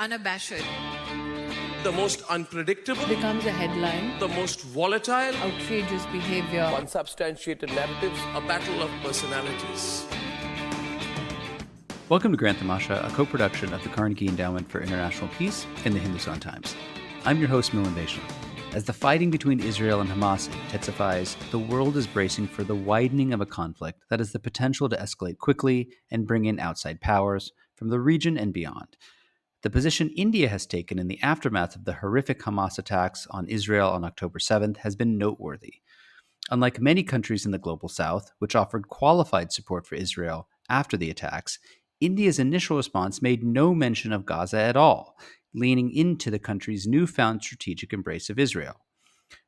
unabashed, the most unpredictable, becomes a headline, the most volatile, outrageous behavior, unsubstantiated narratives, a battle of personalities. Welcome to Grant Tamasha, a co-production of the Carnegie Endowment for International Peace and the Hindustan Times. I'm your host, Milan and Nicolas. As the fighting between Israel and Hamas intensifies, the world is bracing for the widening of a conflict that has the potential to escalate quickly and bring in outside powers from the region and beyond. The position India has taken in the aftermath of the horrific Hamas attacks on Israel on October 7th has been noteworthy. Unlike many countries in the global south, which offered qualified support for Israel after the attacks, India's initial response made no mention of Gaza at all, leaning into the country's newfound strategic embrace of Israel.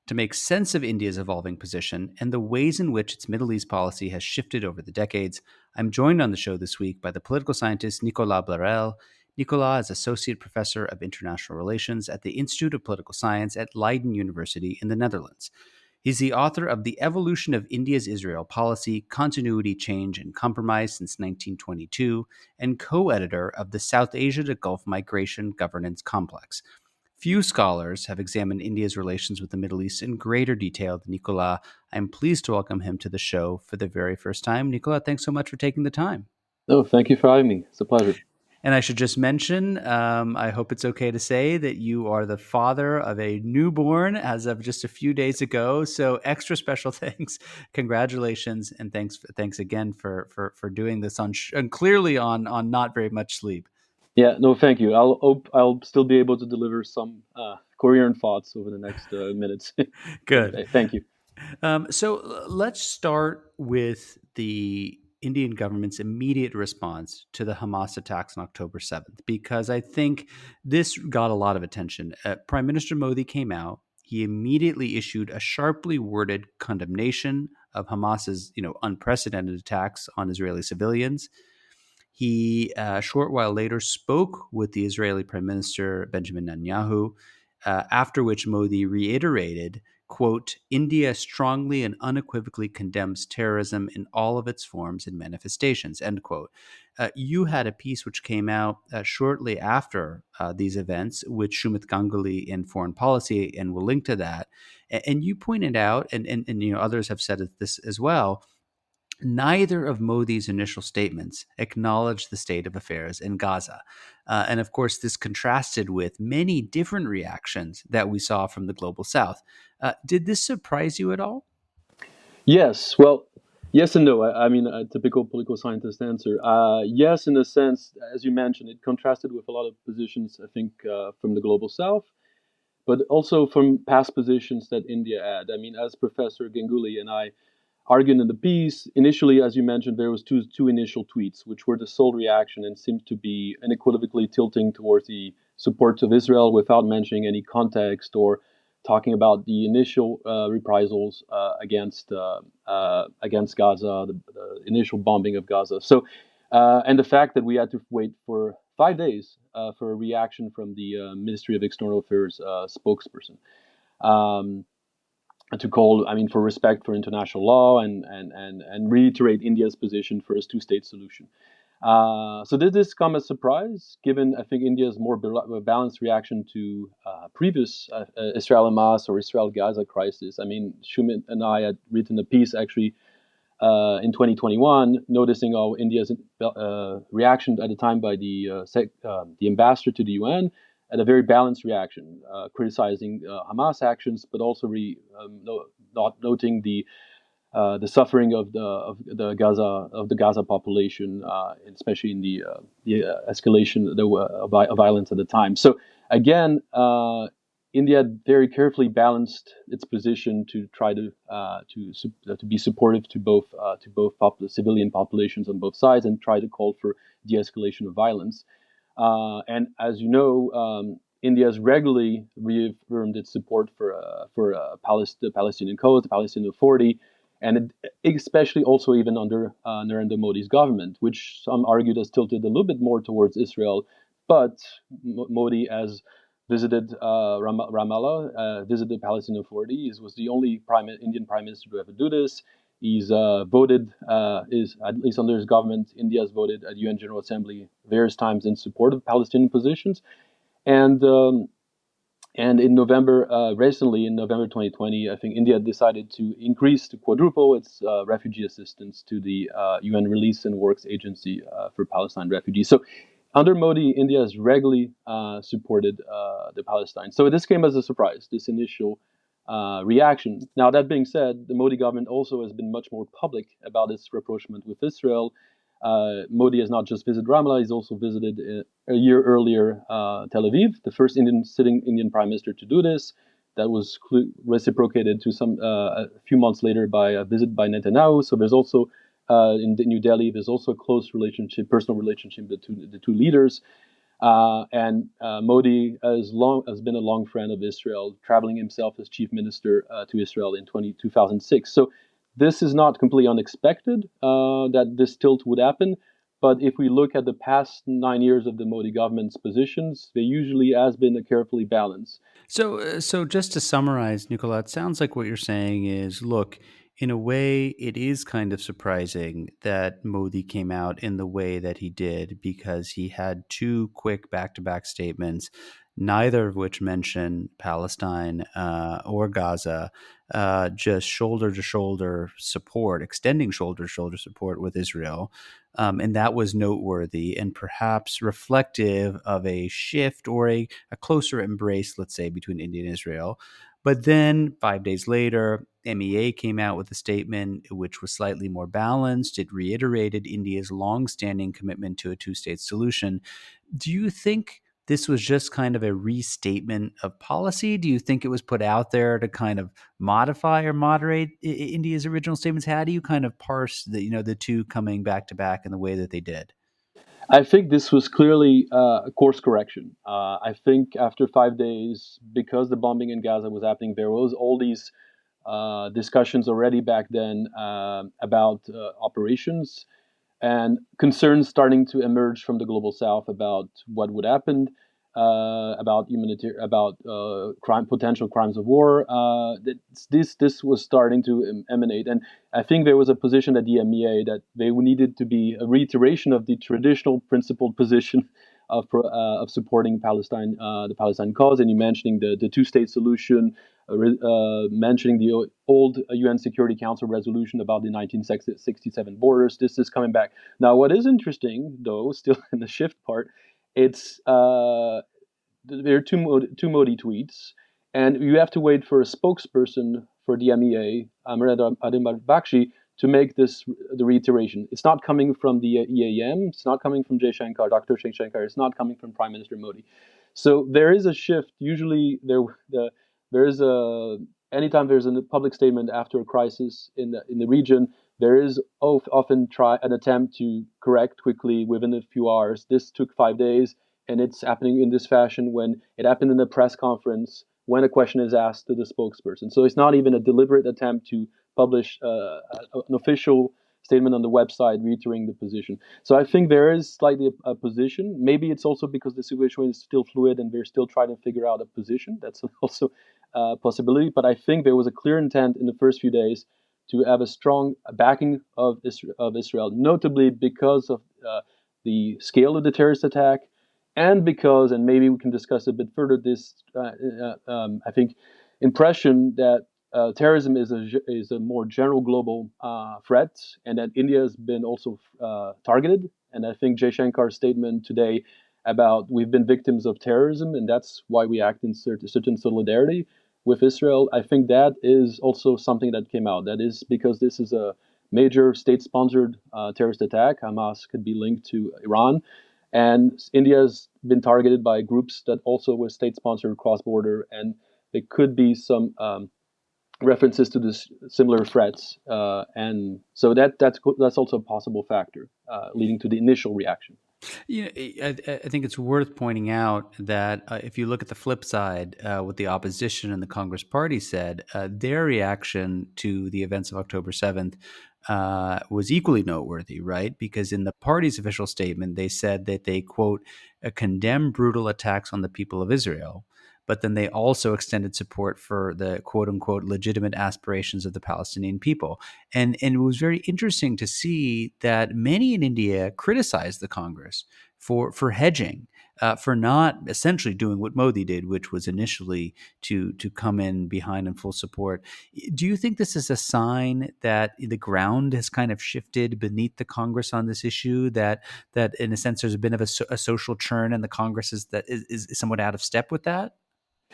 To make sense of India's evolving position and the ways in which its Middle East policy has shifted over the decades, I'm joined on the show this week by the political scientist Nicolas Blarel. Nicolas is Associate Professor of International Relations at the Institute of Political Science at Leiden University in the Netherlands. He's the author of The Evolution of India's Israel Policy, Continuity, Change, and Compromise since 1922, and co-editor of the South Asia to Gulf Migration Governance Complex. Few scholars have examined India's relations with the Middle East in greater detail than Nicolas. I'm pleased to welcome him to the show for the very first time. Nicolas, thanks so much for taking the time. Oh, thank you for having me. It's a pleasure. And I should just mention, I hope it's okay to say that you are the father of a newborn as of just a few days ago. So extra special thanks, congratulations, and thanks again for doing this on clearly on not very much sleep. Yeah, no, thank you. I'll still be able to deliver some coherent thoughts over the next minutes. Good. Thank you. So let's start with the Indian government's immediate response to the Hamas attacks on October 7th, because I think this got a lot of attention. Prime Minister Modi came out. He immediately issued a sharply worded condemnation of Hamas's, unprecedented attacks on Israeli civilians. He, a short while later, spoke with the Israeli Prime Minister Benjamin Netanyahu, after which Modi reiterated, quote, India strongly and unequivocally condemns terrorism in all of its forms and manifestations, end quote. You had a piece which came out shortly after these events with Shumit Ganguly in Foreign Policy, and we'll link to that. And you pointed out, and others have said this as well, neither of Modi's initial statements acknowledged the state of affairs in Gaza. And of course, this contrasted with many different reactions that we saw from the global south. Did this surprise you at all? Yes. Well, yes and no. I mean, a typical political scientist answer. Yes, in a sense, as you mentioned, it contrasted with a lot of positions, I think, from the global south, but also from past positions that India had. I mean, as Professor Ganguly and I argued in the piece, initially, as you mentioned, there was two initial tweets, which were the sole reaction and seemed to be unequivocally tilting towards the support of Israel without mentioning any context or talking about the initial reprisals against Gaza, the initial bombing of Gaza. So, and the fact that we had to wait for 5 days for a reaction from the Ministry of External Affairs spokesperson. To call, for respect for international law and reiterate India's position for a two-state solution. So did this come as a surprise, given, I think, India's more balanced reaction to previous Israel and Hamas or Israel-Gaza crisis? I mean, Shumit and I had written a piece, actually, in 2021, noticing how India's reaction at the time by the ambassador to the UN, at a very balanced reaction, criticizing Hamas actions, but also not noting the suffering of the Gaza population, especially in the escalation of violence at the time. So again, India very carefully balanced its position to try to be supportive to both civilian populations on both sides and try to call for de-escalation of violence. And as you know, India has regularly reaffirmed its support for the Palestinian cause, the Palestinian Authority, and especially also even under Narendra Modi's government, which some argued has tilted a little bit more towards Israel. But Modi has visited Ramallah, visited the Palestinian Authority. He was the only Indian prime minister to ever do this. He's voted, at least under his government, India has voted at UN General Assembly various times in support of Palestinian positions. And and in November, recently in November 2020, I think India decided to quadruple its refugee assistance to the UN Release and Works Agency for Palestine refugees. So under Modi, India has regularly supported the Palestine. So this came as a surprise, this initial reaction. Now, that being said, the Modi government also has been much more public about its rapprochement with Israel. Modi has not just visited Ramallah, he's also visited a year earlier Tel Aviv, the first sitting Indian prime minister to do this. That was reciprocated to a few months later by a visit by Netanyahu. So there's also in New Delhi, there's also a close relationship, personal relationship between the two leaders. And Modi has been a long friend of Israel, traveling himself as chief minister to Israel in 2006. So this is not completely unexpected that this tilt would happen. But if we look at the past 9 years of the Modi government's positions, they usually has been a carefully balanced. So just to summarize, Nicola, it sounds like what you're saying is, look, in a way, it is kind of surprising that Modi came out in the way that he did because he had two quick back-to-back statements, neither of which mention Palestine or Gaza, just shoulder-to-shoulder support, extending shoulder-to-shoulder support with Israel. And that was noteworthy and perhaps reflective of a shift or a closer embrace, let's say, between India and Israel. But then 5 days later, MEA came out with a statement which was slightly more balanced. It reiterated India's longstanding commitment to a two-state solution. Do you think this was just kind of a restatement of policy? Do you think it was put out there to kind of modify or moderate India's original statements? How do you kind of parse the two coming back to back in the way that they did? I think this was clearly a course correction. I think after 5 days, because the bombing in Gaza was happening, there was all these discussions already back then about operations and concerns starting to emerge from the global south about what would happen, about potential crimes of war. This was starting to emanate, and I think there was a position at the MEA that they needed to be a reiteration of the traditional principled position of supporting Palestine, the Palestine cause, and you mentioning the two-state solution, mentioning the old UN Security Council resolution about the 1967 borders. This is coming back. Now, what is interesting, though, still in the shift part, it's there are two Modi tweets, and you have to wait for a spokesperson for the MEA, Amreda Bakshi, to make the reiteration. It's not coming from the EAM. It's not coming from Dr. Shankar. It's not coming from Prime Minister Modi. So there is a shift. Usually, there is a anytime there's a public statement after a crisis in the region, there is often an attempt to correct quickly within a few hours. This took 5 days, and it's happening in this fashion when it happened in a press conference when a question is asked to the spokesperson. So it's not even a deliberate attempt to publish an official statement on the website reiterating the position. So I think there is slightly a position. Maybe it's also because the situation is still fluid and they're still trying to figure out a position. That's also a possibility. But I think there was a clear intent in the first few days to have a strong backing of Israel, notably because of the scale of the terrorist attack, and because, and maybe we can discuss a bit further, this I think impression that terrorism is a more general global threat, and that India has been also targeted. And I think Jaishankar's statement today about we've been victims of terrorism, and that's why we act in certain solidarity with Israel. I think that is also something that came out. That is because this is a major state-sponsored terrorist attack. Hamas could be linked to Iran. And India has been targeted by groups that also were state-sponsored cross-border, and there could be some references to this similar threats, and so that's also a possible factor leading to the initial reaction. I think it's worth pointing out that if you look at the flip side, what the opposition and the Congress Party said, their reaction to the events of October 7th was equally noteworthy, right? Because in the party's official statement, they said that they, quote, condemn brutal attacks on the people of Israel, but then they also extended support for the quote unquote legitimate aspirations of the Palestinian people. And it was very interesting to see that many in India criticized the Congress for hedging, for not essentially doing what Modi did, which was initially to come in behind in full support. Do you think this is a sign that the ground has kind of shifted beneath the Congress on this issue? That in a sense there's a bit of a social churn, and the Congress is somewhat out of step with that?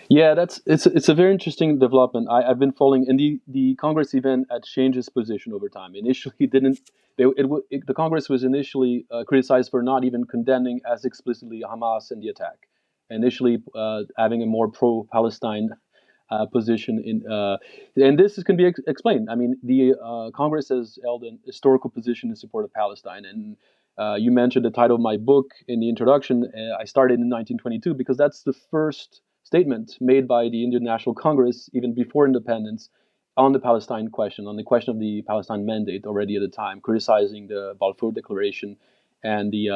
Yeah, it's a very interesting development. I've been following, and the Congress even changed its position over time. Initially, it didn't. The Congress was initially criticized for not even condemning as explicitly Hamas and the attack. Initially, having a more pro-Palestine position and this can be explained. I mean, the Congress has held an historical position in support of Palestine, and you mentioned the title of my book in the introduction. I started in 1922 because that's the first statement made by the Indian National Congress, even before independence, on the Palestine question, on the question of the Palestine Mandate already at the time, criticizing the Balfour Declaration and the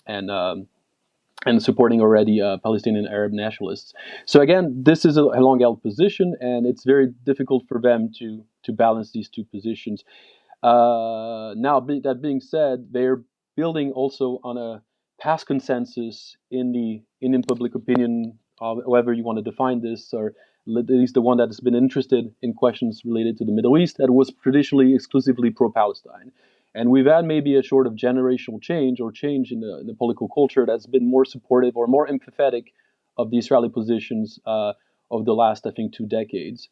and supporting already Palestinian Arab nationalists. So again, this is a long-held position, and it's very difficult for them to balance these two positions. That being said, they're building also on a past consensus in the Indian public opinion, however you want to define this, or at least the one that has been interested in questions related to the Middle East, that was traditionally exclusively pro-Palestine. And we've had maybe a sort of generational change or change in the political culture that's been more supportive or more empathetic of the Israeli positions of the last, I think, 2 decades,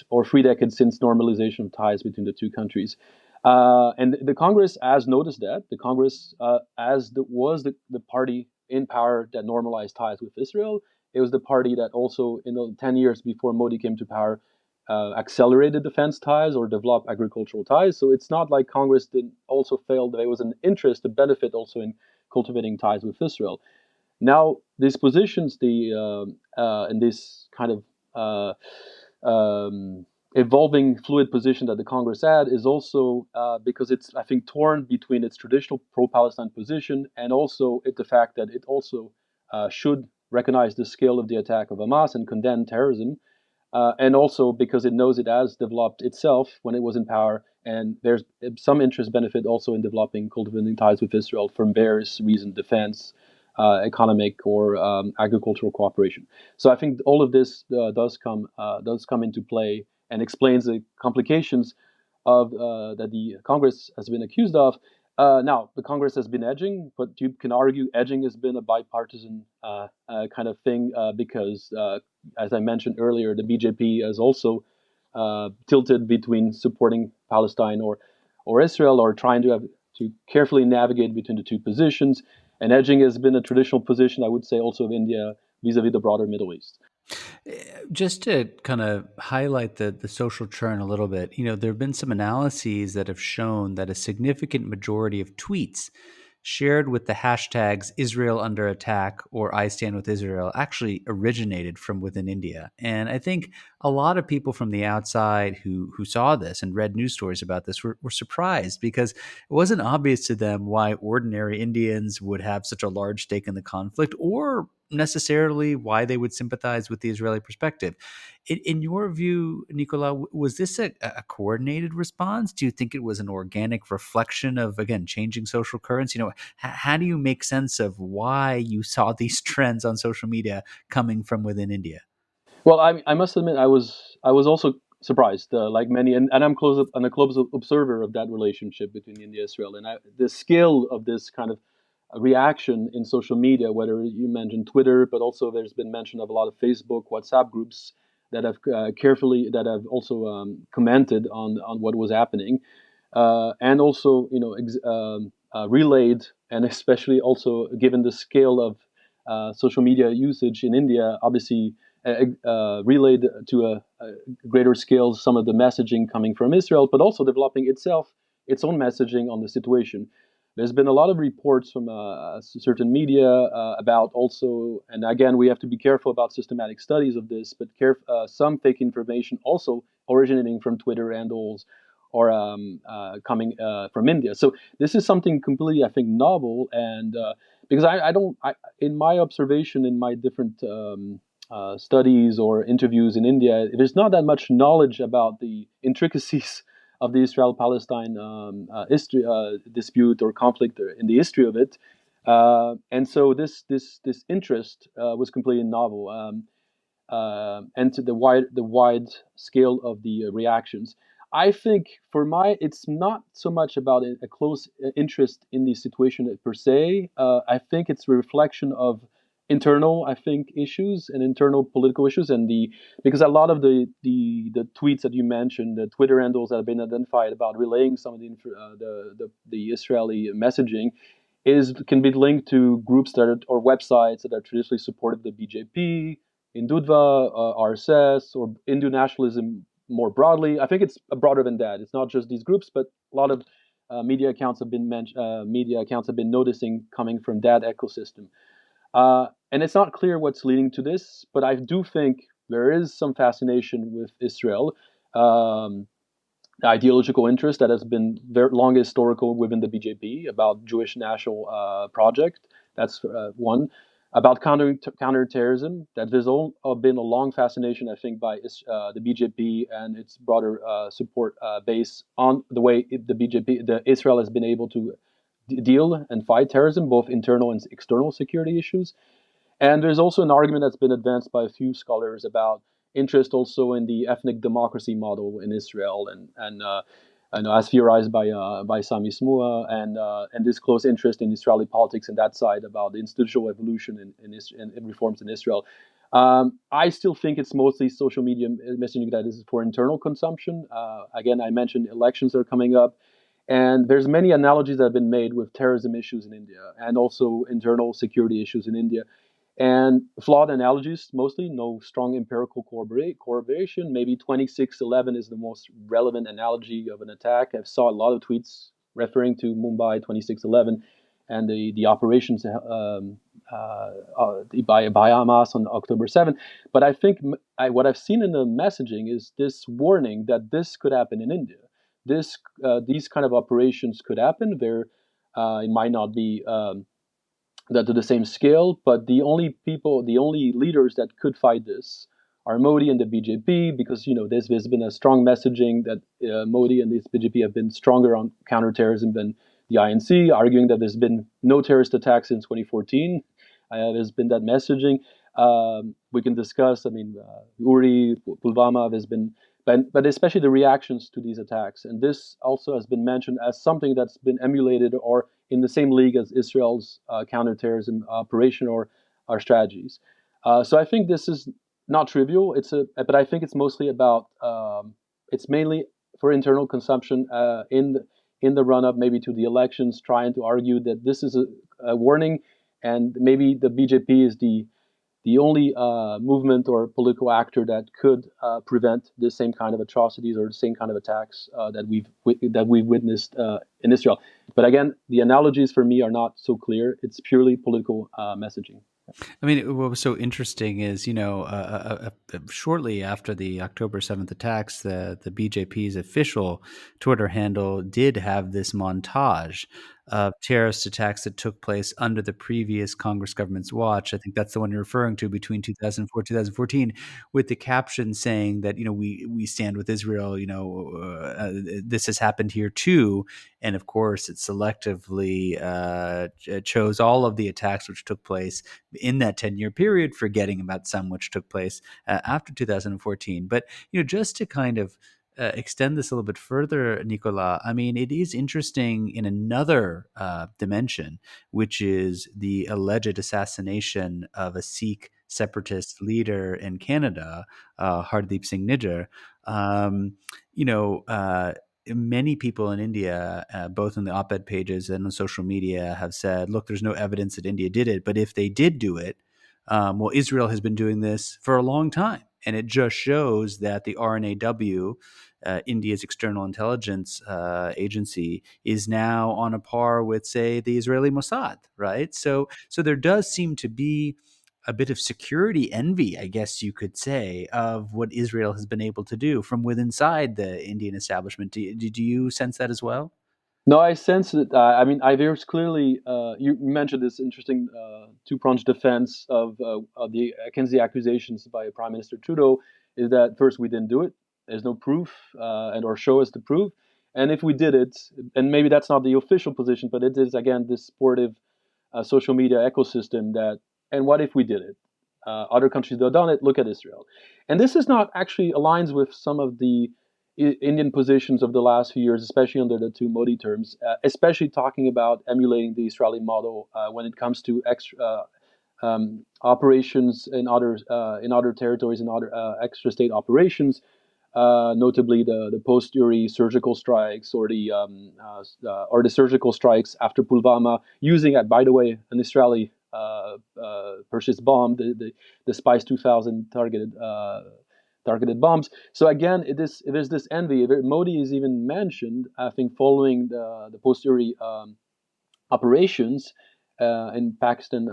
or 3 decades since normalization of ties between the two countries. And the Congress has noticed that. The Congress was the party in power that normalized ties with Israel. It was the party that also, in the 10 years before Modi came to power, accelerated defense ties or developed agricultural ties. So it's not like Congress did also fail. There was an interest, a benefit also in cultivating ties with Israel. Now, these positions, and this kind of evolving fluid position that the Congress had is also because it's, I think, torn between its traditional pro-Palestine position and also the fact that it also should recognize the scale of the attack of Hamas and condemn terrorism. And also because it knows it has developed itself when it was in power, and there's some interest benefit also in developing, cultivating ties with Israel from various reasons, defense, economic, or agricultural cooperation. So I think all of this does come into play and explains the complications of that the Congress has been accused of. Now, the Congress has been edging, but you can argue edging has been a bipartisan kind of thing because, as I mentioned earlier, the BJP has also tilted between supporting Palestine or Israel, or trying to carefully navigate between the two positions. And edging has been a traditional position, I would say, also of India vis-a-vis the broader Middle East. Just to kind of highlight the social churn a little bit, there have been some analyses that have shown that a significant majority of tweets shared with the hashtags Israel under attack or I stand with Israel actually originated from within India. And I think a lot of people from the outside who saw this and read news stories about this were surprised, because it wasn't obvious to them why ordinary Indians would have such a large stake in the conflict, or necessarily why they would sympathize with the Israeli perspective. In your view, Nicolas, was this a coordinated response? Do you think it was an organic reflection of, again, changing social currents? How do you make sense of why you saw these trends on social media coming from within India? Well, I must admit, I was also surprised, like many, and I'm a close observer of that relationship between India and Israel, and the scale of this kind of reaction in social media, whether you mentioned Twitter, but also there's been mention of a lot of Facebook, WhatsApp groups that have also commented on what was happening, and also relayed, and especially also given the scale of social media usage in India, obviously relayed to a greater scale some of the messaging coming from Israel, but also developing its own messaging on the situation. There's been a lot of reports from certain media about also, and again, we have to be careful about systematic studies of this, but some fake information also originating from Twitter handles or coming from India. So this is something completely, I think, novel, and because in my observation, in my different studies or interviews in India, there's not that much knowledge about the intricacies of the Israel-Palestine dispute or conflict, or in the history of it. And so this interest was completely novel, and to the wide scale of the reactions. I think for it's not so much about a close interest in the situation per se. I think it's a reflection of internal, I think, issues and internal political issues, and because a lot of the tweets that you mentioned, the Twitter handles that have been identified about relaying some of the Israeli messaging, can be linked to groups or websites that are traditionally supportive of the BJP, Hindutva, RSS, or Hindu nationalism more broadly. I think it's broader than that. It's not just these groups, but a lot of media accounts have been noticing coming from that ecosystem. And it's not clear what's leading to this, but I do think there is some fascination with Israel. Um, Ideological interest that has been very long historical within the BJP about Jewish national project. That's one. About counterterrorism, that there's been a long fascination, I think, by the BJP and its broader support base on the way Israel has been able to deal and fight terrorism, both internal and external security issues. And there's also an argument that's been advanced by a few scholars about interest also in the ethnic democracy model in Israel, and as theorized by Sami Smua, and this close interest in Israeli politics and that side about the institutional evolution in reforms in Israel. I still think it's mostly social media messaging that is for internal consumption. Again, I mentioned elections are coming up. And there's many analogies that have been made with terrorism issues in India and also internal security issues in India, and flawed analogies, mostly no strong empirical corroboration. Maybe 26/11 is the most relevant analogy of an attack. I've saw a lot of tweets referring to Mumbai 26/11 and the operations by Hamas on October 7th. But I think what I've seen in the messaging is this warning that this could happen in India. These kind of operations could happen. It might not be that to the same scale, but the only leaders that could fight this are Modi and the BJP, because there's been a strong messaging that Modi and the BJP have been stronger on counterterrorism than the INC, arguing that there's been no terrorist attacks since 2014. There's been that messaging. We can discuss. I mean, Uri, Pulvama. But especially the reactions to these attacks, and this also has been mentioned as something that's been emulated or in the same league as Israel's counterterrorism operation or our strategies. So I think this is not trivial. But I think it's mostly about. It's mainly for internal consumption in the run up, maybe to the elections, trying to argue that this is a warning, and maybe the BJP is the only movement or political actor that could prevent the same kind of atrocities or the same kind of attacks that we've witnessed in Israel. But again, the analogies for me are not so clear. It's purely political messaging. I mean, what was so interesting is, shortly after the October 7th attacks, the BJP's official Twitter handle did have this montage of terrorist attacks that took place under the previous Congress government's watch. I think that's the one you're referring to, between 2004 2014, with the caption saying that, we stand with Israel, this has happened here too. And of course, it selectively chose all of the attacks which took place in that 10-year period, forgetting about some which took place after 2014. But just to kind of extend this a little bit further, Nicolas, I mean, it is interesting in another dimension, which is the alleged assassination of a Sikh separatist leader in Canada, Hardeep Singh Nijjar. Many people in India, both in the op-ed pages and on social media, have said, look, there's no evidence that India did it, but if they did do it, well, Israel has been doing this for a long time. And it just shows that the RNAW, India's external intelligence agency, is now on a par with, say, the Israeli Mossad, right? So there does seem to be a bit of security envy, I guess you could say, of what Israel has been able to do from within inside the Indian establishment. Do you sense that as well? No, I sense that. I mean, there's clearly. You mentioned this interesting two-pronged defense of the Kenzie accusations by Prime Minister Trudeau. Is that first we didn't do it? There's no proof, and or show us the proof. And if we did it, and maybe that's not the official position, but it is again this sportive social media ecosystem that, and what if we did it? Other countries that have done it, look at Israel. And this is not actually aligns with some of the Indian positions of the last few years, especially under the two Modi terms, especially talking about emulating the Israeli model when it comes to operations in other territories and other extra state operations, notably the post-Uri surgical strikes or the surgical strikes after Pulvama, using, by the way, an Israeli purchased bomb, the Spice 2000 targeted bombs. So again, it is this envy. Modi is even mentioned, I think, following the post-Uri operations in Pakistan,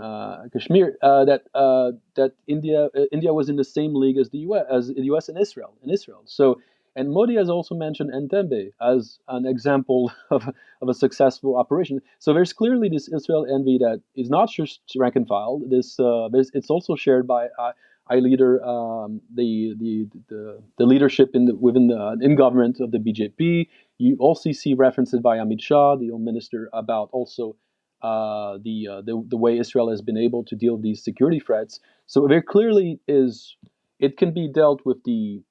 Kashmir, that India was in the same league as the U.S. and Israel. So, and Modi has also mentioned Entebbe as an example of a successful operation. So there's clearly this Israel envy that is not just rank and file. It's also shared by I leader the leadership in government of the BJP. You also see references by Amit Shah, the Home Minister, about also the way Israel has been able to deal with these security threats. So there clearly is, it can be dealt with these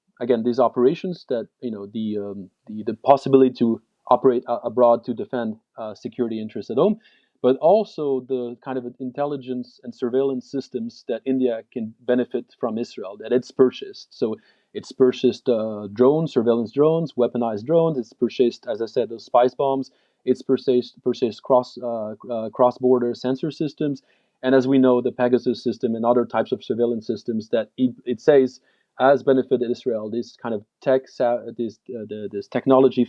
operations that the possibility to operate abroad to defend security interests at home, but also the kind of intelligence and surveillance systems that India can benefit from Israel that it's purchased. So it's purchased drones, surveillance drones, weaponized drones. It's purchased, as I said, those spice bombs. It's purchased cross-border sensor systems, and as we know, the Pegasus system and other types of surveillance systems that it says has benefited Israel. This kind of this technology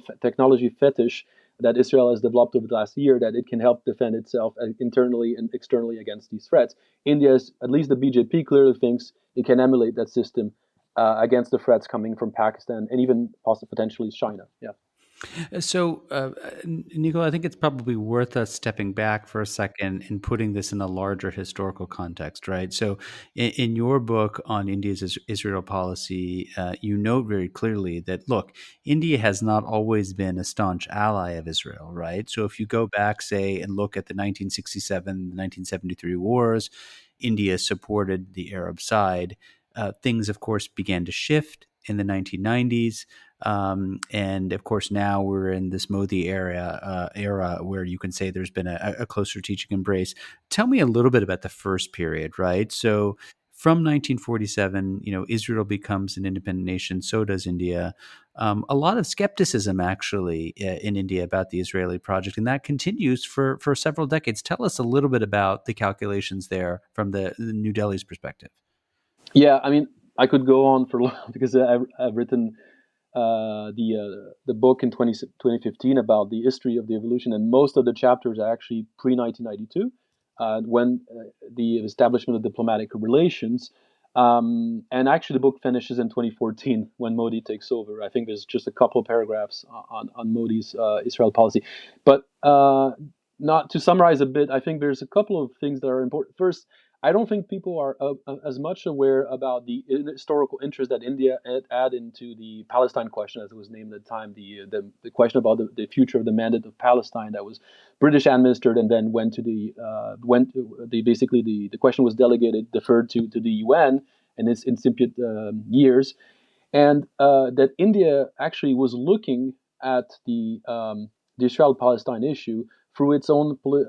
fetish that Israel has developed over the last year, that it can help defend itself internally and externally against these threats. India's, at least the BJP, clearly thinks it can emulate that system against the threats coming from Pakistan and even possibly potentially China. Yeah. So, Nico, I think it's probably worth us stepping back for a second and putting this in a larger historical context, right? So, in your book on India's Israel policy, you note very clearly that, look, India has not always been a staunch ally of Israel, right? So, if you go back, say, and look at the 1967, 1973 wars, India supported the Arab side. Things, of course, began to shift in the 1990s. And of course, now we're in this Modi era where you can say there's been a close strategic embrace. Tell me a little bit about the first period, right? So from 1947, Israel becomes an independent nation. So does India. A lot of skepticism actually in India about the Israeli project, and that continues for several decades. Tell us a little bit about the calculations there from the New Delhi's perspective. Yeah, I mean, I could go on for long because I've written the book in 2015 about the history of the evolution, and most of the chapters are actually pre 1992, when the establishment of diplomatic relations. And actually, the book finishes in 2014 when Modi takes over. I think there's just a couple of paragraphs on Modi's Israel policy, but not to summarize a bit. I think there's a couple of things that are important. First, I don't think people are as much aware about the historical interest that India had into the Palestine question, as it was named at the time, the question about the future of the mandate of Palestine that was British administered and then basically the question was deferred to the UN in its incipient years, and that India actually was looking at the Israel-Palestine issue through its own kind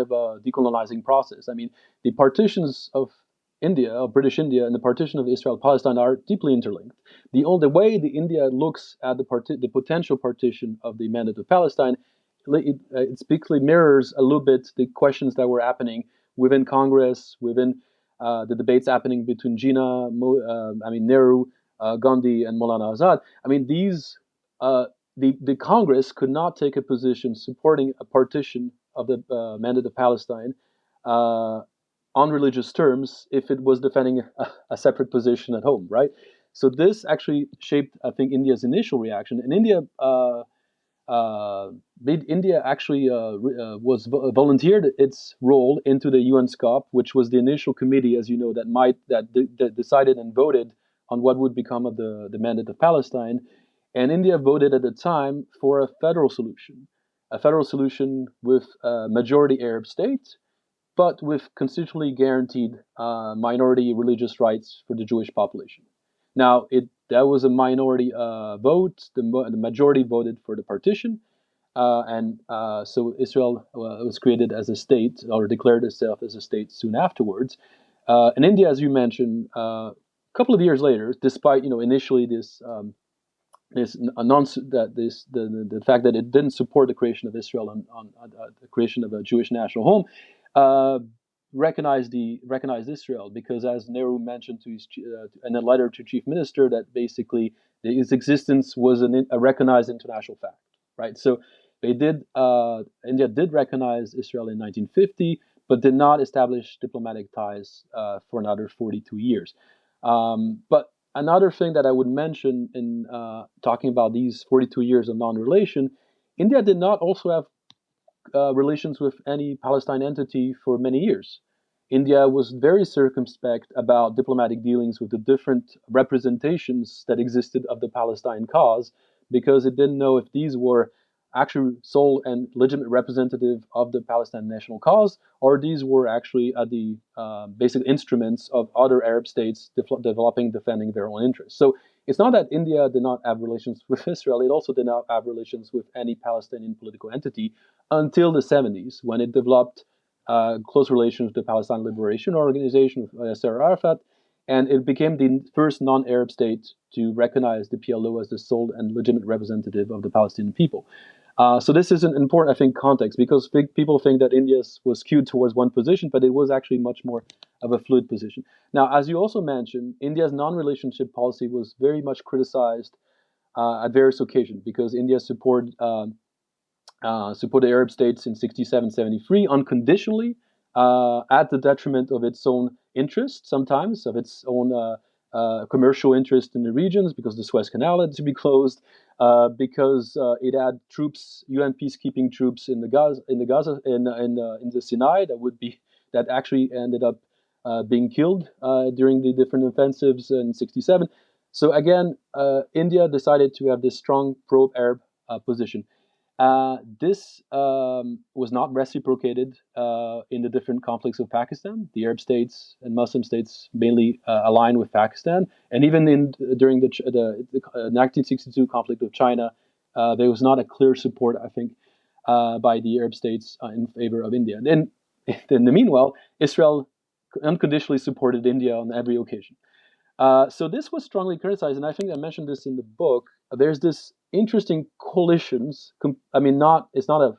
of decolonizing process. I mean, the partitions of India, of British India, and the partition of Israel-Palestine are deeply interlinked. The way the India looks at the potential partition of the mandate of Palestine, it basically mirrors a little bit the questions that were happening within Congress, within the debates happening between Nehru, Gandhi, and Maulana Azad. I mean, the Congress could not take a position supporting a partition of the mandate of Palestine on religious terms if it was defending a separate position at home, right? So this actually shaped, I think, India's initial reaction. And India actually volunteered its role into the UN SCOP, which was the initial committee, as you know, that decided and voted on what would become of the mandate of Palestine. And India voted at the time for a federal solution. a federal solution with a majority Arab state, but with constitutionally guaranteed minority religious rights for the Jewish population. Now, that was a minority vote. The majority voted for the partition, so Israel was created as a state, or declared itself as a state soon afterwards. And India, as you mentioned, a couple of years later, despite initially the fact that it didn't support the creation of Israel on the creation of a Jewish national home, recognized Israel, because, as Nehru mentioned in a letter to Chief Minister, that basically its existence was a recognized international fact, right? So India did recognize Israel in 1950, but did not establish diplomatic ties for another 42 years. But another thing that I would mention in talking about these 42 years of non-relation, India did not also have relations with any Palestine entity for many years. India was very circumspect about diplomatic dealings with the different representations that existed of the Palestine cause, because it didn't know if these were actually sole and legitimate representative of the Palestine national cause, or these were actually the basic instruments of other Arab states defending their own interests. So it's not that India did not have relations with Israel, it also did not have relations with any Palestinian political entity until the 70s, when it developed close relations with the Palestine Liberation Organization, with Yasser Arafat, and it became the first non-Arab state to recognize the PLO as the sole and legitimate representative of the Palestinian people. So this is an important, I think, context, because people think that India was skewed towards one position, but it was actually much more of a fluid position. Now, as you also mentioned, India's non-relationship policy was very much criticized at various occasions, because India supported Arab states in 67, 73 unconditionally, at the detriment of its own interests, sometimes of its own commercial interest in the regions, because the Suez Canal had to be closed, because it had troops, UN peacekeeping troops in the Sinai that actually ended up being killed during the different offensives in 67. So again, India decided to have this strong pro-Arab position. This was not reciprocated in the different conflicts of Pakistan. The Arab states and Muslim states mainly aligned with Pakistan, and even during the 1962 conflict with China, there was not a clear support, I think, by the Arab states in favor of India. And in the meanwhile, Israel unconditionally supported India on every occasion. So this was strongly criticized, and I think I mentioned this in the book. There's this interesting coalitions. It's not a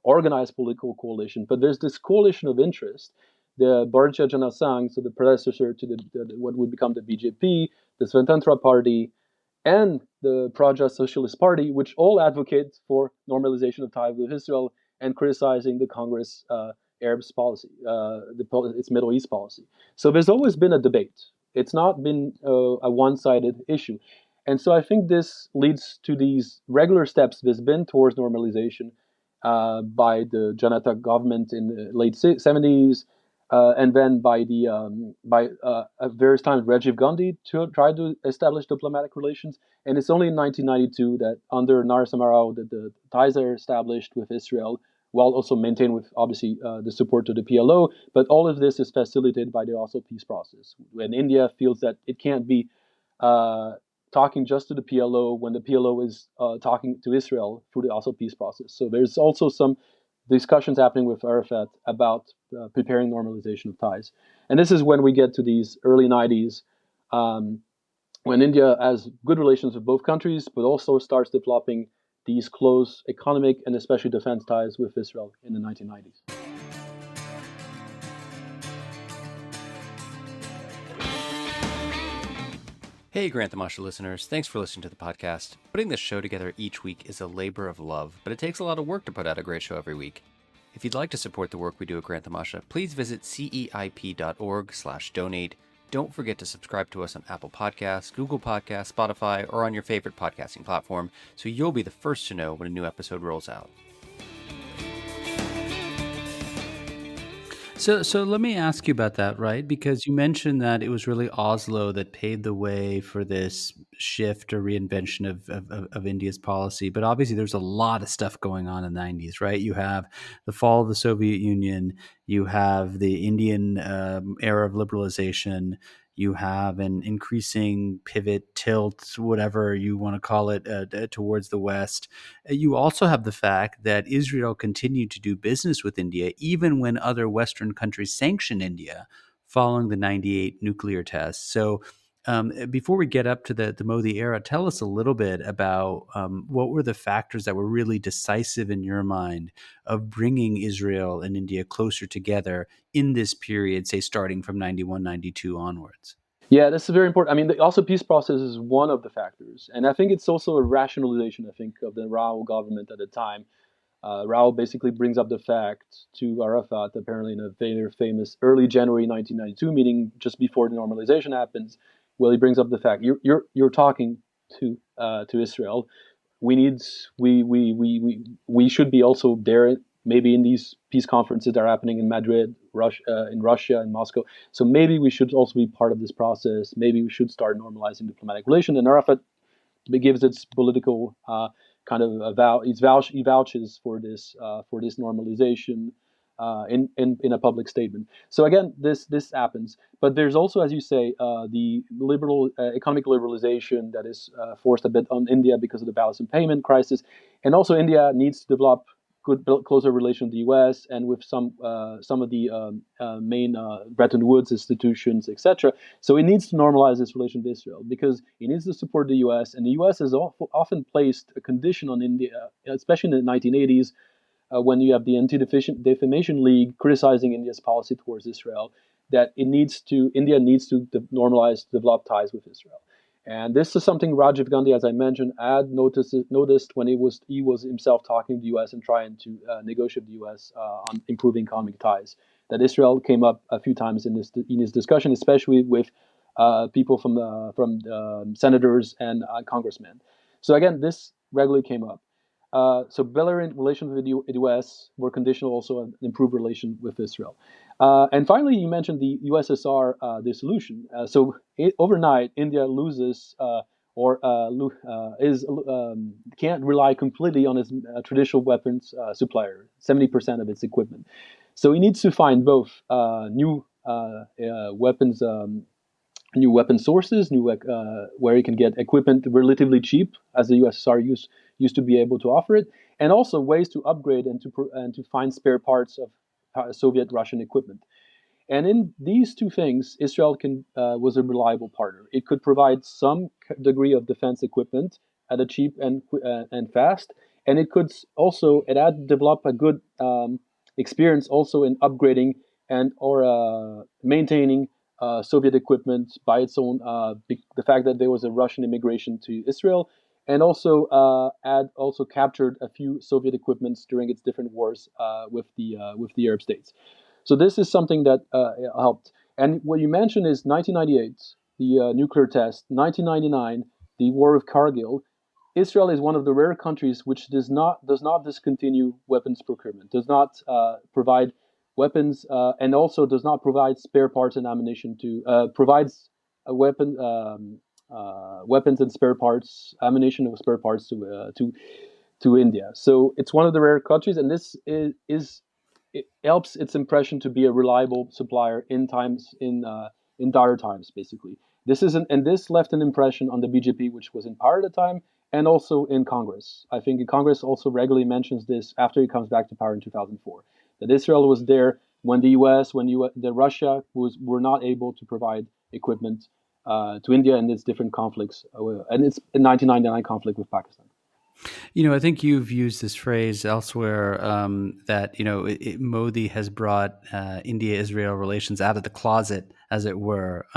organized political coalition, but there's this coalition of interest. The Bharatiya Janata Sangh, so the predecessor to what would become the BJP, the Swatantra Party, and the Praja Socialist Party, which all advocate for normalization of ties with Israel and criticizing the Congress Arabs policy, its Middle East policy. So there's always been a debate. It's not been a one-sided issue. And so I think this leads to these regular steps there's been towards normalization by the Janata government in the late 70s, and then by at various times Rajiv Gandhi tried to establish diplomatic relations. And it's only in 1992 that under Narasimha Rao that the ties are established with Israel, while also maintained with, obviously, the support to the PLO. But all of this is facilitated by the Oslo peace process. When India feels that it can't be talking just to the PLO when the PLO is talking to Israel through the Oslo peace process. So there's also some discussions happening with Arafat about preparing normalization of ties. And this is when we get to these early 90s, when India has good relations with both countries, but also starts developing these close economic and especially defense ties with Israel in the 1990s. Hey, Grant the Masha listeners, thanks for listening to the podcast. Putting this show together each week is a labor of love, but it takes a lot of work to put out a great show every week. If you'd like to support the work we do at Grant the Masha, please visit ceip.org/donate. Don't forget to subscribe to us on Apple Podcasts, Google Podcasts, Spotify, or on your favorite podcasting platform, so you'll be the first to know when a new episode rolls out. So let me ask you about that, right? Because you mentioned that it was really Oslo that paved the way for this shift or reinvention of India's policy. But obviously, there's a lot of stuff going on in the 90s, right? You have the fall of the Soviet Union, you have the Indian era of liberalization, you have an increasing pivot, tilt, whatever you want to call it, towards the West. You also have the fact that Israel continued to do business with India, even when other Western countries sanctioned India following the 98 nuclear tests. So before we get up to the Modi era, tell us a little bit about what were the factors that were really decisive in your mind of bringing Israel and India closer together in this period, say starting from 91, 92 onwards. Yeah, this is very important. I mean, also peace process is one of the factors, and I think it's also a rationalization. I think of the Rao government at the time. Rao basically brings up the fact to Arafat, apparently in a very famous early January 1992 meeting, just before the normalization happens. Well, he brings up the fact you're talking to Israel. We need we should be also there, maybe in these peace conferences that are happening in Madrid, Russia, and Moscow. So maybe we should also be part of this process. Maybe we should start normalizing diplomatic relations. And Arafat gives its political kind of he vouches for this normalization in a public statement. So again, this happens, but there's also, as you say, the liberal economic liberalization that is forced a bit on India because of the balance and payment crisis, and also India needs to develop closer relation with the U.S. and with some of the main Bretton Woods institutions, etc. So it needs to normalize its relation with Israel because it needs to support the U.S. and the U.S. has often placed a condition on India, especially in the 1980s, when you have the Anti-Defamation League criticizing India's policy towards Israel, that India needs to develop ties with Israel. And this is something Rajiv Gandhi, as I mentioned, had noticed when he was himself talking to the U.S. and trying to negotiate with the U.S. On improving economic ties. That Israel came up a few times in his discussion, especially with people from senators and congressmen. So again, this regularly came up. So bilateral relations with the U.S. were conditional also on improved relation with Israel. And finally, you mentioned the USSR dissolution. Overnight, India loses can't rely completely on its traditional weapons supplier, 70% of its equipment. So it needs to find both new weapons. New weapon sources, where you can get equipment relatively cheap, as the USSR used to be able to offer it, and also ways to upgrade and to find spare parts of Soviet Russian equipment. And in these two things, Israel was a reliable partner. It could provide some degree of defense equipment at a cheap and fast, and it had developed a good experience also in upgrading and or maintaining Soviet equipment by its own. The fact that there was a Russian immigration to Israel, and also had also captured a few Soviet equipments during its different wars with the Arab states. So this is something that helped. And what you mentioned is 1998, the nuclear test, 1999, the war of Kargil. Israel is one of the rare countries which does not discontinue weapons procurement, does not provide weapons, and also does not provide spare parts and ammunition provides a weapons and spare parts, ammunition and spare parts to India. So it's one of the rare countries, and this is it helps its impression to be a reliable supplier in dire times, basically. This left an impression on the BJP, which was in power at the time, and also in Congress. I think Congress also regularly mentions this after he comes back to power in 2004, that Israel was there when the U.S., the Russia were not able to provide equipment to India in its different conflicts, and its 1999 conflict with Pakistan. I think you've used this phrase elsewhere that, Modi has brought India-Israel relations out of the closet, as it were,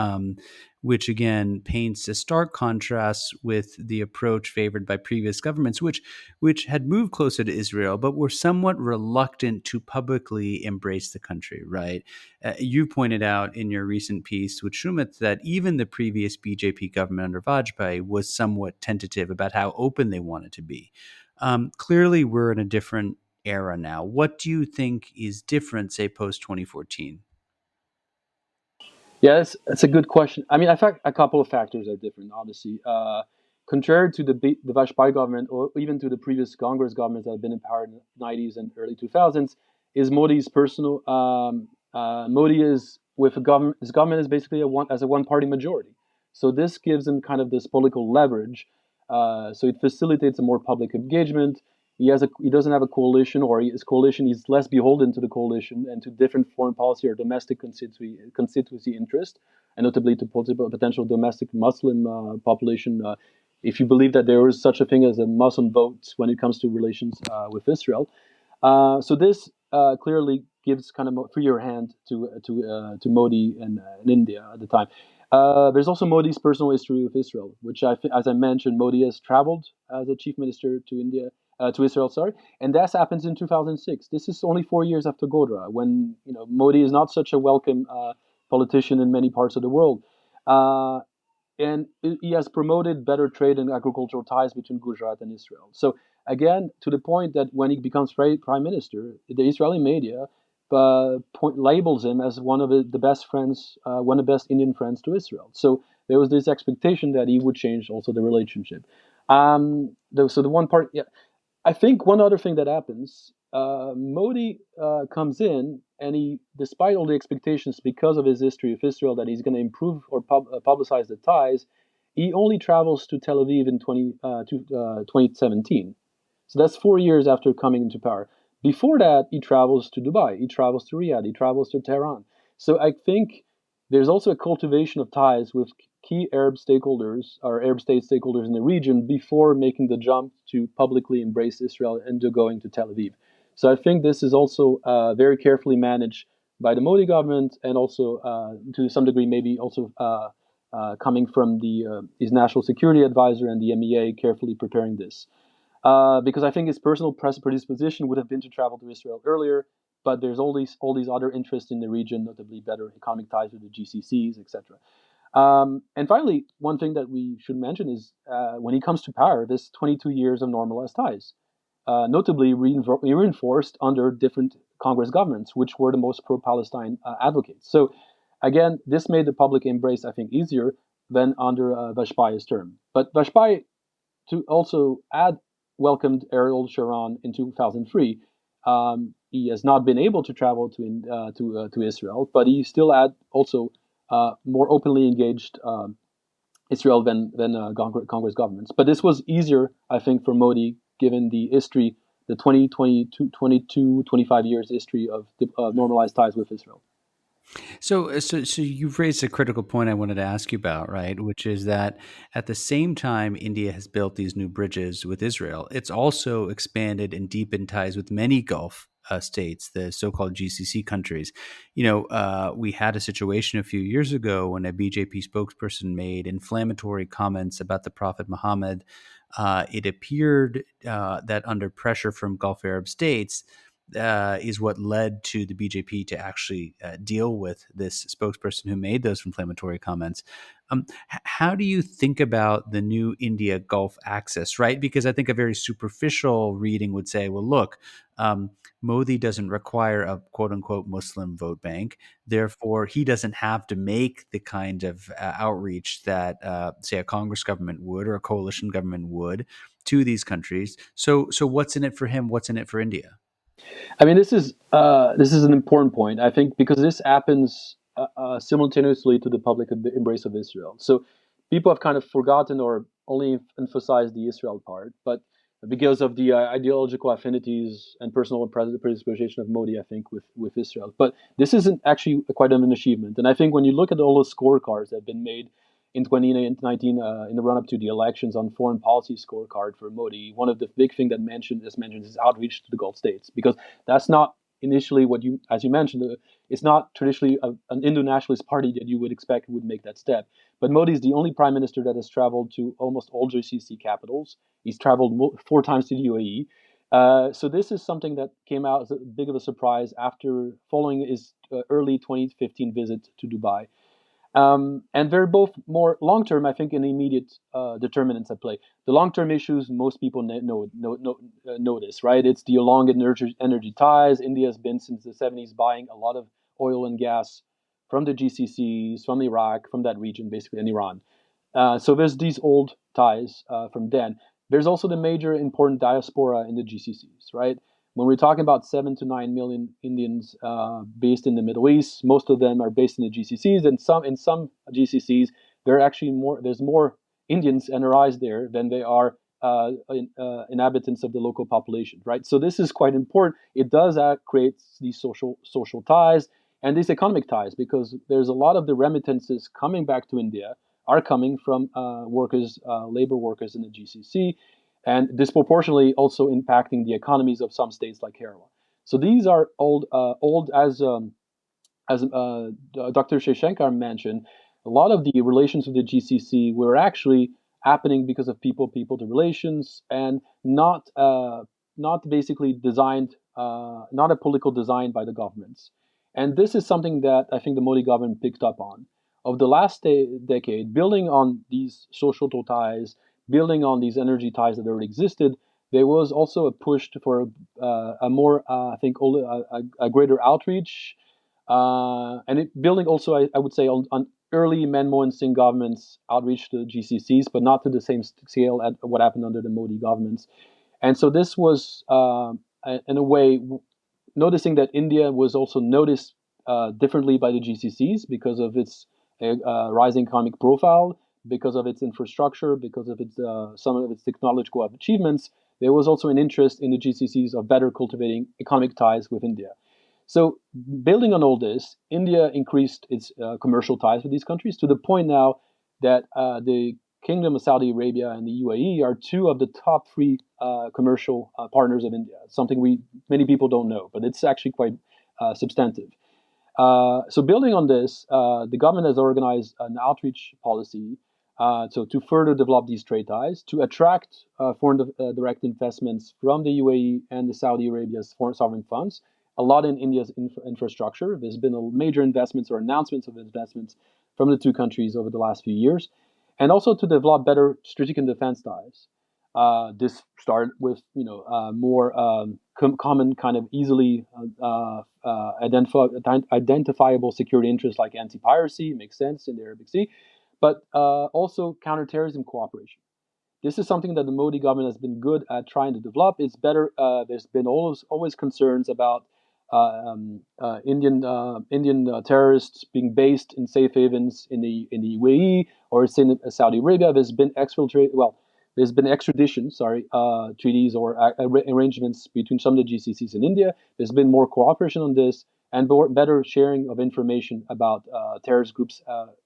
which again paints a stark contrast with the approach favored by previous governments, which had moved closer to Israel, but were somewhat reluctant to publicly embrace the country, right? You pointed out in your recent piece with Shumat that even the previous BJP government under Vajpayee was somewhat tentative about how open they wanted to be. Clearly, we're in a different era now. What do you think is different, say, post 2014? Yes, that's a good question. I mean, I fact a couple of factors are different, obviously. Contrary to the Vajpayee government, or even to the previous Congress governments that have been in power in the 90s and early 2000s, is Modi's personal. Modi is with a government. His government is basically a one-party majority. So this gives him kind of this political leverage. So it facilitates a more public engagement. He doesn't have a coalition, or his coalition, he's less beholden to the coalition and to different foreign policy or domestic constituency interest, and notably to potential domestic Muslim population. If you believe that there is such a thing as a Muslim vote when it comes to relations with Israel, so this clearly gives kind of a freer hand to Modi and India at the time. There's also Modi's personal history with Israel, which as I mentioned, Modi has traveled as a chief minister to India, to Israel, sorry, and that happens in 2006. This is only 4 years after Godra, when Modi is not such a welcome politician in many parts of the world. Uh, and he has promoted better trade and agricultural ties between Gujarat and Israel. So again, to the point that when he becomes prime minister, the Israeli media labels him as one of the best friends, one of the best Indian friends to Israel. So there was this expectation that he would change also the relationship. So the one part, yeah, I think one other thing that happens, Modi comes in, and he, despite all the expectations because of his history of Israel that he's going to improve or publicize the ties, he only travels to Tel Aviv in 2017. So that's 4 years after coming into power. Before that, he travels to Dubai, he travels to Riyadh, he travels to Tehran. So I think there's also a cultivation of ties with key Arab stakeholders or Arab state stakeholders in the region before making the jump to publicly embrace Israel and to going to Tel Aviv. So I think this is also very carefully managed by the Modi government, and also to some degree maybe also coming from his national security advisor and the MEA carefully preparing this. Because I think his personal predisposition would have been to travel to Israel earlier, but there's all these other interests in the region, notably better economic ties with the GCCs, etc. And finally, one thing that we should mention is when he comes to power, this 22 years of normalized ties, notably reinforced under different Congress governments, which were the most pro-Palestine advocates. So again, this made the public embrace, I think, easier than under Vajpayee's term. But Vajpayee, to also add, welcomed Ariel Sharon in 2003. He has not been able to travel to Israel, but he still had also more openly engaged Israel than Congress governments. But this was easier, I think, for Modi, given the history, the 25 years history of normalized ties with Israel. So you've raised a critical point I wanted to ask you about, right? Which is that at the same time India has built these new bridges with Israel, it's also expanded and deepened ties with many Gulf states, the so-called GCC countries. We had a situation a few years ago when a BJP spokesperson made inflammatory comments about the Prophet Muhammad. It appeared that under pressure from Gulf Arab states, is what led to the BJP to actually deal with this spokesperson who made those inflammatory comments. How do you think about the new India Gulf axis, right? Because I think a very superficial reading would say, well, look, Modi doesn't require a quote unquote Muslim vote bank. Therefore, he doesn't have to make the kind of outreach that, say, a Congress government would or a coalition government would to these countries. So what's in it for him? What's in it for India? I mean, this is an important point, I think, because this happens simultaneously to the public embrace of Israel. So people have kind of forgotten or only emphasized the Israel part, but because of the ideological affinities and personal predisposition of Modi, I think, with Israel. But this isn't actually quite an achievement. And I think when you look at all the scorecards that have been made in 2019 in the run-up to the elections on foreign policy scorecard for Modi, one of the big things that is mentioned is outreach to the Gulf states, because that's not initially what you, as you mentioned, it's not traditionally an Indo-nationalist party that you would expect would make that step. But Modi is the only prime minister that has traveled to almost all GCC capitals. He's traveled 4 times to the UAE. So this is something that came out as a big of a surprise after following his early 2015 visit to Dubai. And they're both more long term, I think, and immediate determinants at play. The long term issues most people notice, right? It's the elongated energy ties. India has been since the 70s buying a lot of oil and gas from the GCCs, from Iraq, from that region, basically, and Iran. So there's these old ties from then. There's also the major important diaspora in the GCCs, right? When we're talking about 7 to 9 million Indians based in the Middle East, most of them are based in the GCCs, and in some GCCs there's more Indians NRIs there than they are inhabitants of the local population, right? So this is quite important. It does create these social ties and these economic ties, because there's a lot of the remittances coming back to India are coming from labor workers in the GCC, and disproportionately also impacting the economies of some states like Kerala. So these are old as Dr. Sheshankar mentioned. A lot of the relations with the GCC were actually happening because of people-to relations, and not basically designed, not a political design by the governments. And this is something that I think the Modi government picked up on. Of the last decade, building on these social ties, building on these energy ties that already existed, there was also a push for a more, I think, a greater outreach, building also, I would say, on early Manmohan Singh government's outreach to the GCCs, but not to the same scale at what happened under the Modi governments. And so this was, in a way, noticing that India was also noticed differently by the GCCs because of its rising economic profile, because of its infrastructure, because of its some of its technological achievements. There was also an interest in the GCCs of better cultivating economic ties with India. So building on all this, India increased its commercial ties with these countries to the point now that the Kingdom of Saudi Arabia and the UAE are two of the top three commercial partners of India. It's something many people don't know, but it's actually quite substantive. So building on this, the government has organized an outreach policy to further develop these trade ties, to attract foreign direct investments from the UAE and the Saudi Arabia's foreign sovereign funds, a lot in India's infrastructure. There's been major investments or announcements of investments from the two countries over the last few years, and also to develop better strategic and defense ties. This started with more common, kind of easily identifiable security interests like anti-piracy, makes sense in the Arabic Sea, but also counterterrorism cooperation. This is something that the Modi government has been good at trying to develop. It's better. There's been always concerns about Indian terrorists being based in safe havens in the UAE or in Saudi Arabia. There's been extradition, treaties or arrangements between some of the GCCs in India. There's been more cooperation on this and better sharing of information about terrorist groups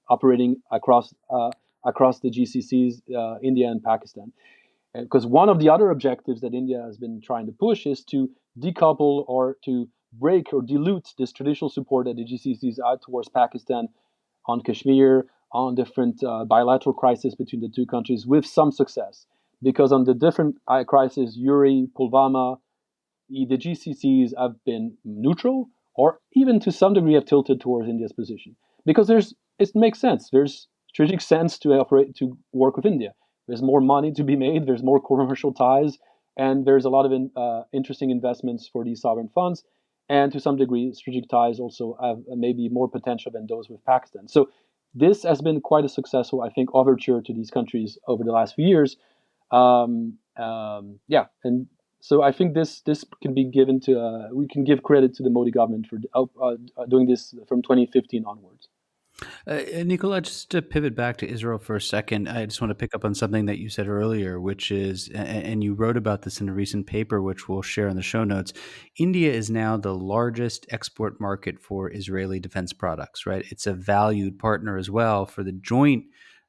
operating across the GCCs, India and Pakistan. Because one of the other objectives that India has been trying to push is to decouple or to break or dilute this traditional support that the GCCs are towards Pakistan on Kashmir, on different bilateral crises between the two countries, with some success. Because on the different crises, Uri, Pulwama, the GCCs have been neutral, or even to some degree have tilted towards India's position. Because it makes sense. There's strategic sense to work with India. There's more money to be made. There's more commercial ties, and there's a lot of interesting investments for these sovereign funds. And to some degree, strategic ties also have maybe more potential than those with Pakistan. So this has been quite a successful, I think, overture to these countries over the last few years. And so I think this can be given to we can give credit to the Modi government for doing this from 2015 onwards. Nicolas, just to pivot back to Israel for a second, I just want to pick up on something that you said earlier, which is, and you wrote about this in a recent paper, which we'll share in the show notes. India is now the largest export market for Israeli defense products, right? It's a valued partner as well for the joint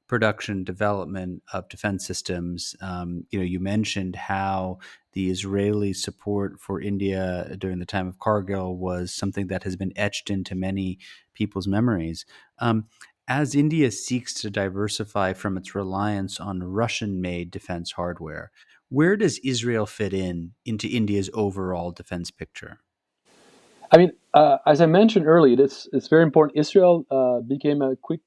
production development of defense systems. You mentioned how the Israeli support for India during the time of Kargil was something that has been etched into many people's memories. As India seeks to diversify from its reliance on Russian-made defense hardware, where does Israel fit into India's overall defense picture? I mean, as I mentioned earlier, it's very important. Israel became a quick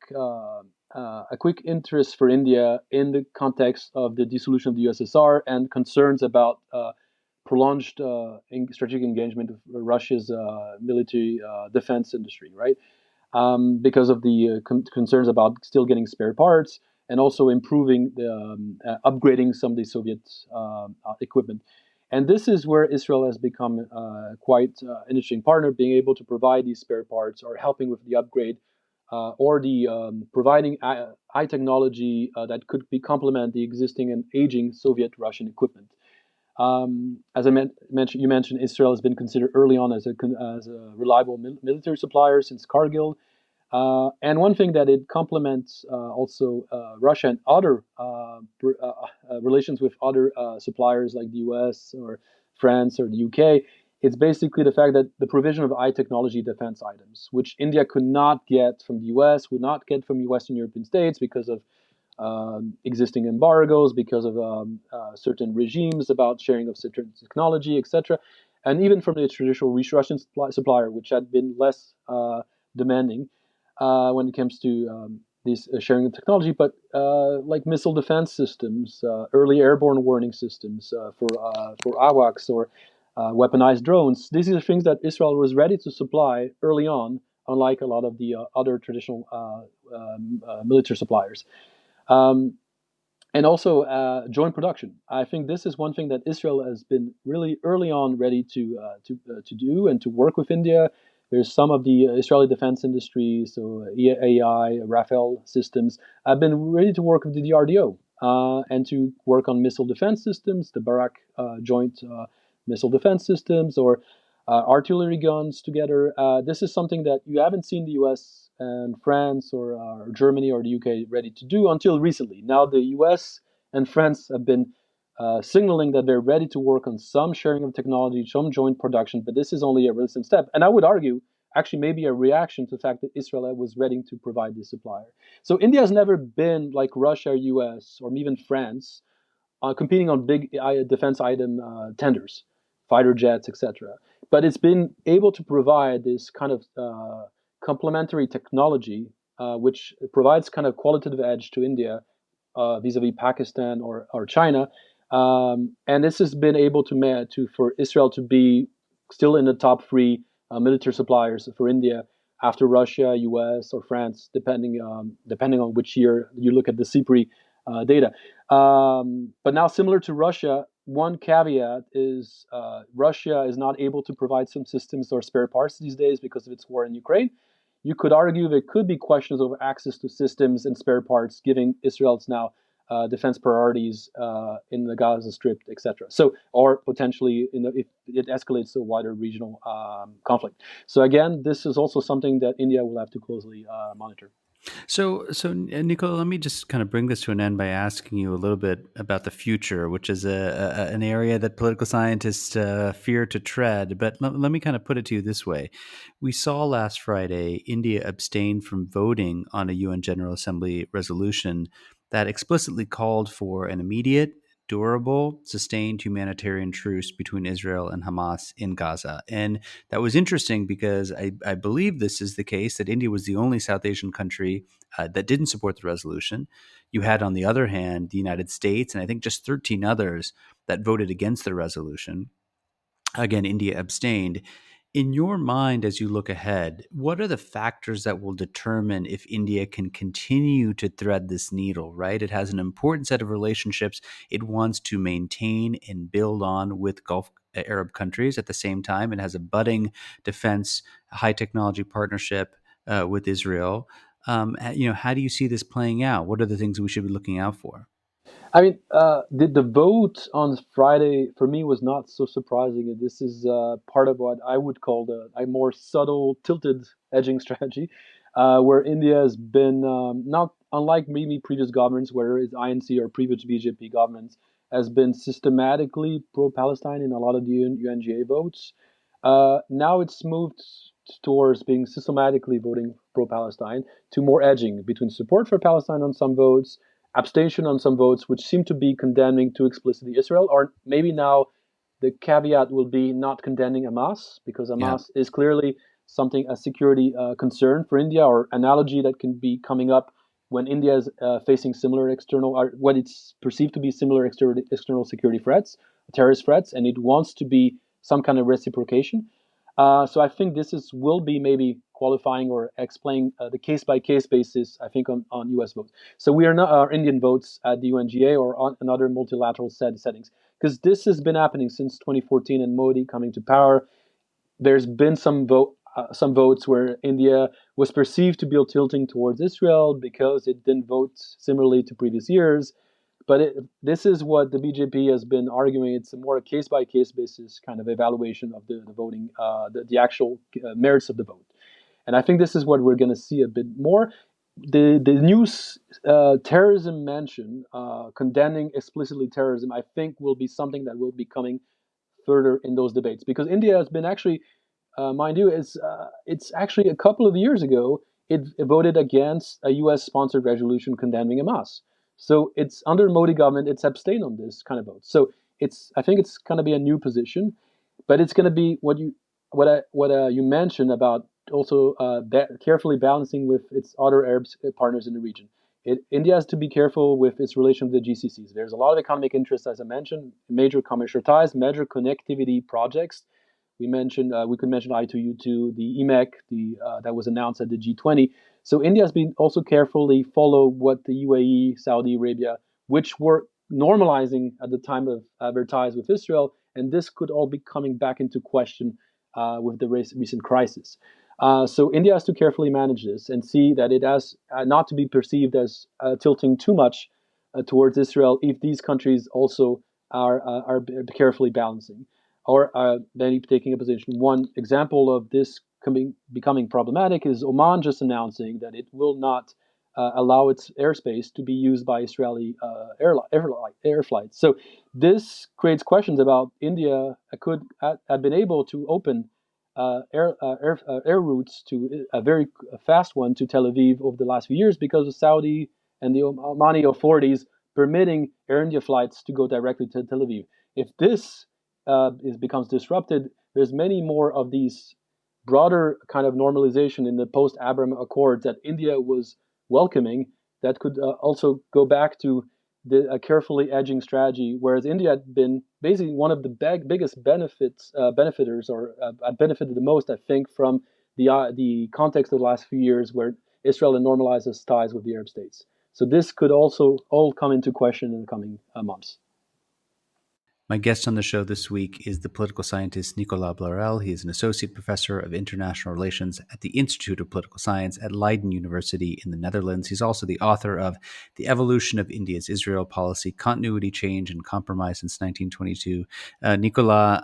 interest for India in the context of the dissolution of the USSR and concerns about prolonged strategic engagement with Russia's military defense industry, right? because of the concerns about still getting spare parts and also improving upgrading some of the Soviet equipment. And this is where Israel has become quite an interesting partner, being able to provide these spare parts or helping with the upgrade or the providing high technology that could complement the existing and aging Soviet Russian equipment. As I mentioned, you mentioned Israel has been considered early on as a reliable military supplier since Kargil. And one thing that it complements also Russia and other relations with other suppliers like the US or France or the UK, it's basically the fact that the provision of high technology defense items, which India could not get from the US, would not get from Western European states because of existing embargoes, because of certain regimes about sharing of certain technology, etc., and even from the traditional Russian supplier, which had been less demanding when it comes to this sharing of technology, but like missile defense systems, early airborne warning systems for AWACS or weaponized drones. These are things that Israel was ready to supply early on, unlike a lot of the other traditional military suppliers. Um, and also joint production. I think this is one thing that Israel has been really early on ready to do and to work with India. There's some of the Israeli defense industry, so AI, Rafael systems, have been ready to work with the DRDO and to work on missile defense systems, the Barak joint missile defense systems, or artillery guns together. This is something that you haven't seen the US and France or Germany or the UK ready to do until recently. Now the US and France have been signaling that they're ready to work on some sharing of technology, some joint production, but this is only a recent step. And I would argue, actually, maybe a reaction to the fact that Israel was ready to provide this supplier. So India has never been like Russia, US, or even France, competing on big defense item tenders, fighter jets, etc. But it's been able to provide this kind of complementary technology, which provides kind of qualitative edge to India vis-a-vis Pakistan or China. And this has been able for Israel to be still in the top three military suppliers for India after Russia, US, or France, depending on which year you look at the CPRI data. But now, similar to Russia, one caveat is Russia is not able to provide some systems or spare parts these days because of its war in Ukraine. You could argue there could be questions over access to systems and spare parts, giving Israel's now defense priorities in the Gaza Strip, etc. So, or potentially, if it escalates to a wider regional conflict. So again, this is also something that India will have to closely monitor. So, Nicola, let me just kind of bring this to an end by asking you a little bit about the future, which is an area that political scientists fear to tread. But let me kind of put it to you this way. We saw last Friday India abstain from voting on a UN General Assembly resolution that explicitly called for an immediate, durable, sustained humanitarian truce between Israel and Hamas in Gaza. And that was interesting because I believe this is the case, that India was the only South Asian country that didn't support the resolution. You had, on the other hand, the United States and I think just 13 others that voted against the resolution. Again, India abstained. In your mind, as you look ahead, what are the factors that will determine if India can continue to thread this needle, right? It has an important set of relationships it wants to maintain and build on with Gulf Arab countries. At the same time, it has a budding defense, high technology partnership with Israel. How do you see this playing out? What are the things we should be looking out for? I mean, the vote on Friday for me was not so surprising. This is part of what I would call a more subtle, tilted edging strategy, where India has been not unlike maybe previous governments, whether it's INC or previous BJP governments, has been systematically pro-Palestine in a lot of the UNGA votes. Now it's moved towards being systematically voting pro-Palestine to more edging between support for Palestine on some votes, abstention on some votes, which seem to be condemning too explicitly Israel, or maybe now the caveat will be not condemning Hamas, because Hamas is clearly a security concern for India, or analogy that can be coming up when India is facing similar external, or what it's perceived to be similar external security threats, terrorist threats, and it wants to be some kind of reciprocation. So I think will be maybe qualifying or explaining the case-by-case basis, I think, on U.S. votes. So we are not Indian votes at the UNGA or on another multilateral settings, because this has been happening since 2014 and Modi coming to power. There's been some votes where India was perceived to be tilting towards Israel because it didn't vote similarly to previous years. But this is what the BJP has been arguing. It's more a case-by-case basis kind of evaluation of the voting, the actual merits of the vote. And I think this is what we're going to see a bit more. The new terrorism mention, condemning explicitly terrorism, I think will be something that will be coming further in those debates. Because India has been actually, mind you, it's actually a couple of years ago, it voted against a US-sponsored resolution condemning Hamas. So it's under Modi government, it's abstained on this kind of vote. So I think it's going to be a new position, but it's going to be what you mentioned about also carefully balancing with its other Arab partners in the region. India has to be careful with its relation with the GCCs. There's a lot of economic interests, as I mentioned, major commercial ties, major connectivity projects. We could mention I2U2, the EMEC, that was announced at the G20. So India has been also carefully follow what the UAE, Saudi Arabia, which were normalizing at the time of their ties with Israel, and this could all be coming back into question with the recent crisis. So India has to carefully manage this and see that it has not to be perceived as tilting too much towards Israel if these countries also are carefully balancing or then taking a position. One example of this becoming problematic is Oman just announcing that it will not allow its airspace to be used by Israeli air flights. So this creates questions about India could have been able to open air routes to a very fast one to Tel Aviv over the last few years because of Saudi and the Omani authorities permitting Air India flights to go directly to Tel Aviv. If this becomes disrupted, there's many more of these broader kind of normalization in the post-Abraham Accords that India was welcoming that could also go back to a carefully edging strategy, whereas India had been basically one of the biggest benefiters or benefited the most, I think, from the context of the last few years where Israel had normalized its ties with the Arab states. So this could also all come into question in the coming months. My guest on the show this week is the political scientist Nicolas Blarel. He is an associate professor of international relations at the Institute of Political Science at Leiden University in the Netherlands. He's also the author of The Evolution of India's Israel Policy, Continuity, Change, and Compromise since 1922. Nicolas,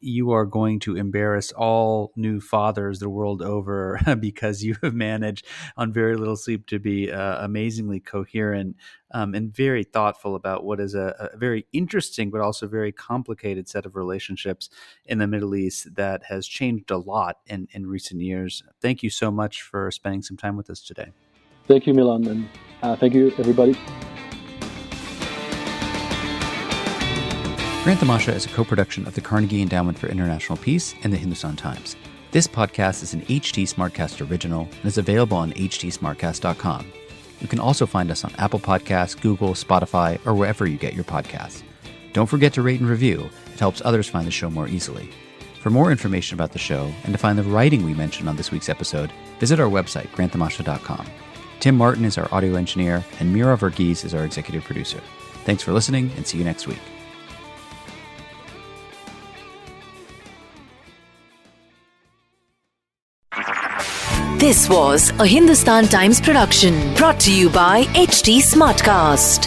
you are going to embarrass all new fathers the world over because you have managed on very little sleep to be amazingly coherent and very thoughtful about what is a very interesting but also very complicated set of relationships in the Middle East that has changed a lot in recent years. Thank you so much for spending some time with us today. Thank you, Milan, and thank you, everybody. Grant the Masha is a co-production of the Carnegie Endowment for International Peace and the Hindustan Times. This podcast is an HT Smartcast original and is available on htsmartcast.com. You can also find us on Apple Podcasts, Google, Spotify, or wherever you get your podcasts. Don't forget to rate and review. It helps others find the show more easily. For more information about the show and to find the writing we mentioned on this week's episode, visit our website, grantthemasha.com. Tim Martin is our audio engineer, and Mira Verghese is our executive producer. Thanks for listening, and see you next week. This was a Hindustan Times production brought to you by HT Smartcast.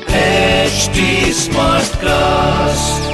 HT Smartcast.